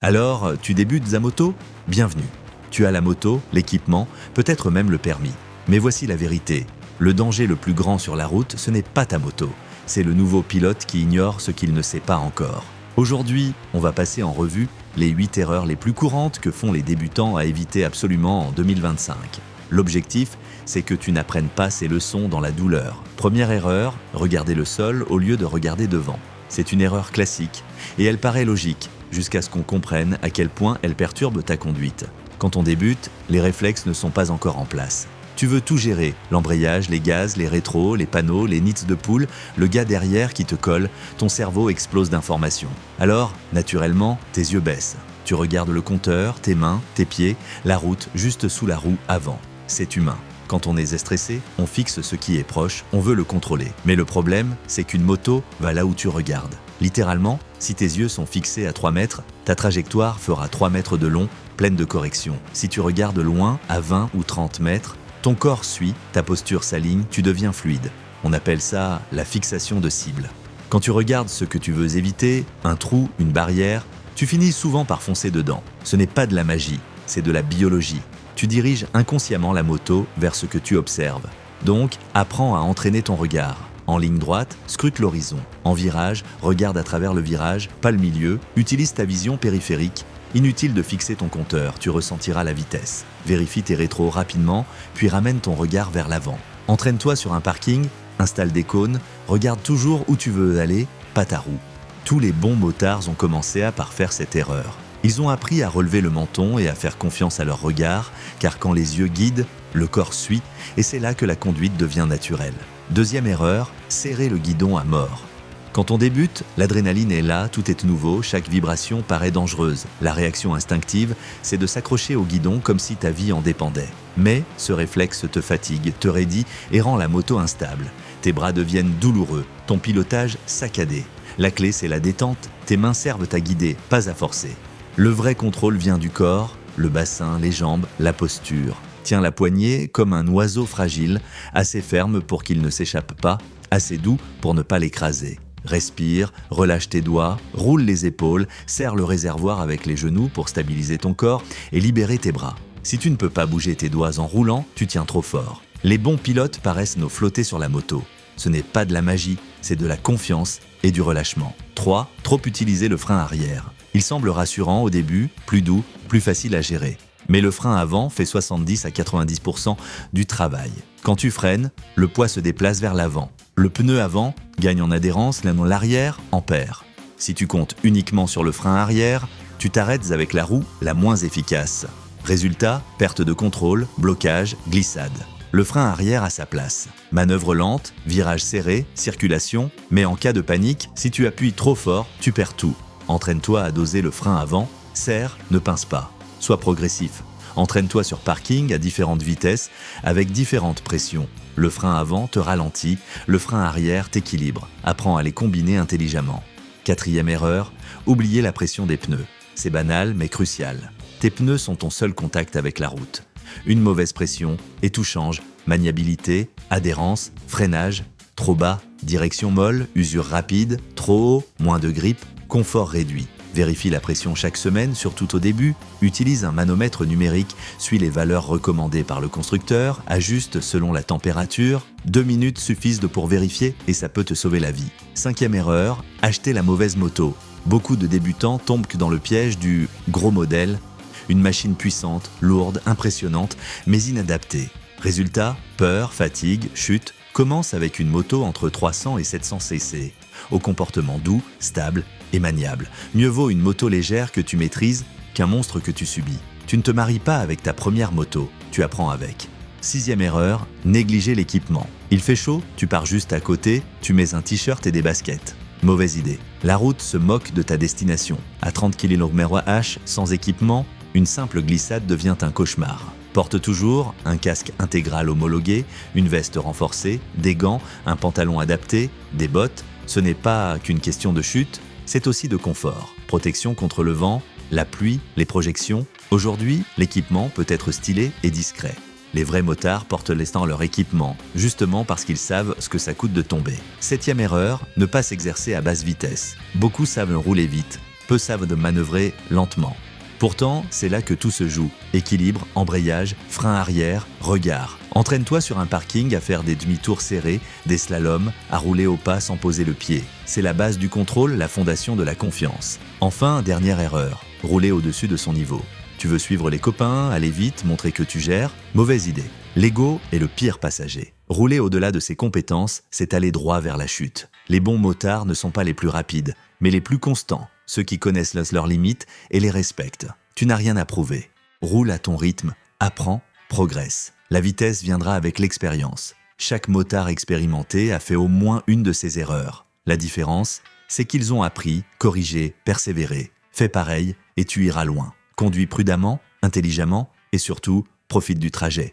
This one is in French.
Alors, tu débutes à moto? Bienvenue. Tu as la moto, l'équipement, peut-être même le permis. Mais voici la vérité. Le danger le plus grand sur la route, ce n'est pas ta moto. C'est le nouveau pilote qui ignore ce qu'il ne sait pas encore. Aujourd'hui, on va passer en revue les 8 erreurs les plus courantes que font les débutants à éviter absolument en 2025. L'objectif, c'est que tu n'apprennes pas ces leçons dans la douleur. Première erreur, regarder le sol au lieu de regarder devant. C'est une erreur classique et elle paraît logique jusqu'à ce qu'on comprenne à quel point elle perturbe ta conduite. Quand on débute, les réflexes ne sont pas encore en place. Tu veux tout gérer, l'embrayage, les gaz, les rétros, les panneaux, les nids de poule, le gars derrière qui te colle, ton cerveau explose d'informations. Alors, naturellement, tes yeux baissent. Tu regardes le compteur, tes mains, tes pieds, la route juste sous la roue avant. C'est humain. Quand on est stressé, on fixe ce qui est proche, on veut le contrôler. Mais le problème, c'est qu'une moto va là où tu regardes. Littéralement, si tes yeux sont fixés à 3 mètres, ta trajectoire fera 3 mètres de long, pleine de corrections. Si tu regardes loin, à 20 ou 30 mètres, ton corps suit, ta posture s'aligne, tu deviens fluide. On appelle ça la fixation de cible. Quand tu regardes ce que tu veux éviter, un trou, une barrière, tu finis souvent par foncer dedans. Ce n'est pas de la magie, c'est de la biologie. Tu diriges inconsciemment la moto vers ce que tu observes. Donc, apprends à entraîner ton regard. En ligne droite, scrute l'horizon. En virage, regarde à travers le virage, pas le milieu, utilise ta vision périphérique. Inutile de fixer ton compteur, tu ressentiras la vitesse. Vérifie tes rétros rapidement, puis ramène ton regard vers l'avant. Entraîne-toi sur un parking, installe des cônes, regarde toujours où tu veux aller, pas ta roue. Tous les bons motards ont commencé par faire cette erreur. Ils ont appris à relever le menton et à faire confiance à leur regard, car quand les yeux guident, le corps suit, et c'est là que la conduite devient naturelle. Deuxième erreur, serrer le guidon à mort. Quand on débute, l'adrénaline est là, tout est nouveau, chaque vibration paraît dangereuse. La réaction instinctive, c'est de s'accrocher au guidon comme si ta vie en dépendait. Mais ce réflexe te fatigue, te raidit et rend la moto instable. Tes bras deviennent douloureux, ton pilotage saccadé. La clé, c'est la détente, tes mains servent à guider, pas à forcer. Le vrai contrôle vient du corps, le bassin, les jambes, la posture. Tiens la poignée comme un oiseau fragile, assez ferme pour qu'il ne s'échappe pas, assez doux pour ne pas l'écraser. Respire, relâche tes doigts, roule les épaules, serre le réservoir avec les genoux pour stabiliser ton corps et libérer tes bras. Si tu ne peux pas bouger tes doigts en roulant, tu tiens trop fort. Les bons pilotes paraissent nous flotter sur la moto. Ce n'est pas de la magie, c'est de la confiance et du relâchement. 3. Trop utiliser le frein arrière. Il semble rassurant au début, plus doux, plus facile à gérer. Mais le frein avant fait 70 à 90% du travail. Quand tu freines, le poids se déplace vers l'avant. Le pneu avant gagne en adhérence, l'arrière en perd. Si tu comptes uniquement sur le frein arrière, tu t'arrêtes avec la roue la moins efficace. Résultat, perte de contrôle, blocage, glissade. Le frein arrière a sa place. Manœuvre lente, virage serré, circulation, mais en cas de panique, si tu appuies trop fort, tu perds tout. Entraîne-toi à doser le frein avant, serre, ne pince pas. Sois progressif. Entraîne-toi sur parking à différentes vitesses, avec différentes pressions. Le frein avant te ralentit, le frein arrière t'équilibre. Apprends à les combiner intelligemment. 4e erreur, oublier la pression des pneus. C'est banal mais crucial. Tes pneus sont ton seul contact avec la route. Une mauvaise pression et tout change. Maniabilité, adhérence, freinage, trop bas, direction molle, usure rapide, trop haut, moins de grippe, confort réduit. Vérifie la pression chaque semaine, surtout au début. Utilise un manomètre numérique, suis les valeurs recommandées par le constructeur, ajuste selon la température. 2 minutes suffisent pour vérifier et ça peut te sauver la vie. 5e erreur, acheter la mauvaise moto. Beaucoup de débutants tombent dans le piège du gros modèle, une machine puissante, lourde, impressionnante, mais inadaptée. Résultat, peur, fatigue, chute. Commence avec une moto entre 300 et 700 cc, au comportement doux, stable et maniable. Mieux vaut une moto légère que tu maîtrises qu'un monstre que tu subis. Tu ne te maries pas avec ta première moto, tu apprends avec. 6e erreur, négliger l'équipement. Il fait chaud, tu pars juste à côté, tu mets un t-shirt et des baskets. Mauvaise idée. La route se moque de ta destination. À 30 km/h, sans équipement, une simple glissade devient un cauchemar. Porte toujours un casque intégral homologué, une veste renforcée, des gants, un pantalon adapté, des bottes. Ce n'est pas qu'une question de chute, c'est aussi de confort. Protection contre le vent, la pluie, les projections. Aujourd'hui, l'équipement peut être stylé et discret. Les vrais motards portent lestant leur équipement, justement parce qu'ils savent ce que ça coûte de tomber. 7e erreur, ne pas s'exercer à basse vitesse. Beaucoup savent rouler vite, peu savent de manœuvrer lentement. Pourtant, c'est là que tout se joue. Équilibre, embrayage, frein arrière, regard. Entraîne-toi sur un parking à faire des demi-tours serrés, des slaloms, à rouler au pas sans poser le pied. C'est la base du contrôle, la fondation de la confiance. Enfin, dernière erreur, rouler au-dessus de son niveau. Tu veux suivre les copains, aller vite, montrer que tu gères? Mauvaise idée. L'ego est le pire passager. Rouler au-delà de ses compétences, c'est aller droit vers la chute. Les bons motards ne sont pas les plus rapides, mais les plus constants, ceux qui connaissent leurs limites et les respectent. Tu n'as rien à prouver. Roule à ton rythme, apprends, progresse. La vitesse viendra avec l'expérience. Chaque motard expérimenté a fait au moins une de ces erreurs. La différence, c'est qu'ils ont appris, corrigé, persévéré. Fais pareil et tu iras loin. Conduis prudemment, intelligemment et surtout, profite du trajet.